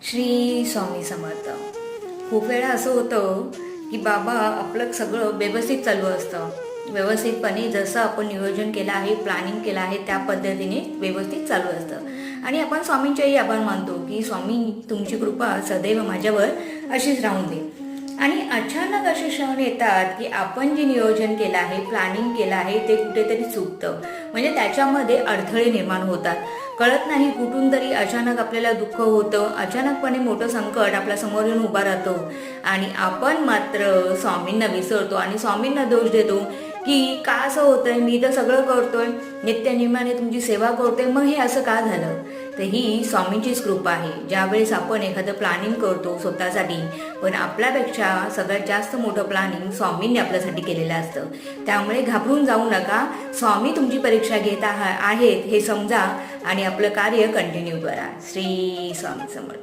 श्री स्वामी समर्थ. खूप वेळा असं होतं की बाबा आपलं सगळं व्यवस्थित चालू असतं, व्यवस्थितपणे जसं आपण नियोजन केलं आहे, प्लॅनिंग केलं आहे त्या पद्धतीने व्यवस्थित चालू असतं आणि आपण स्वामींच्याही आभार मानतो की स्वामी तुमची कृपा सदैव माझ्यावर अशीच राहून दे. आणि अचानक असे क्षण येतात की आपण जे नियोजन केलं आहे, प्लॅनिंग केलं आहे ते कुठेतरी चुकतं, म्हणजे त्याच्यामध्ये अडथळे निर्माण होतात. कळत नाही कुठून तरी अचानक आपल्याला दुःख होतं, अचानकपणे मोठं संकट आपल्या समोर येऊन उभा राहतो आणि आपण मात्र स्वामींना विसरतो आणि स्वामींना दोष देतो की का असं होतंय, मी तर सगळं करतोय, नित्यनियमाने तुमची सेवा करतोय, मग हे असं का झालं. तर ही स्वामींचीच कृपा आहे. ज्यावेळेस आपण एखादं प्लॅनिंग करतो स्वतःसाठी, पण आपल्यापेक्षा सगळ्यात जास्त मोठं प्लॅनिंग स्वामींनी आपल्यासाठी केलेलं असतं. त्यामुळे घाबरून जाऊ नका. स्वामी तुमची परीक्षा घेत आहेत हे समजा आणि आपलं कार्य कंटिन्यू करा. श्री स्वामी समर्थ.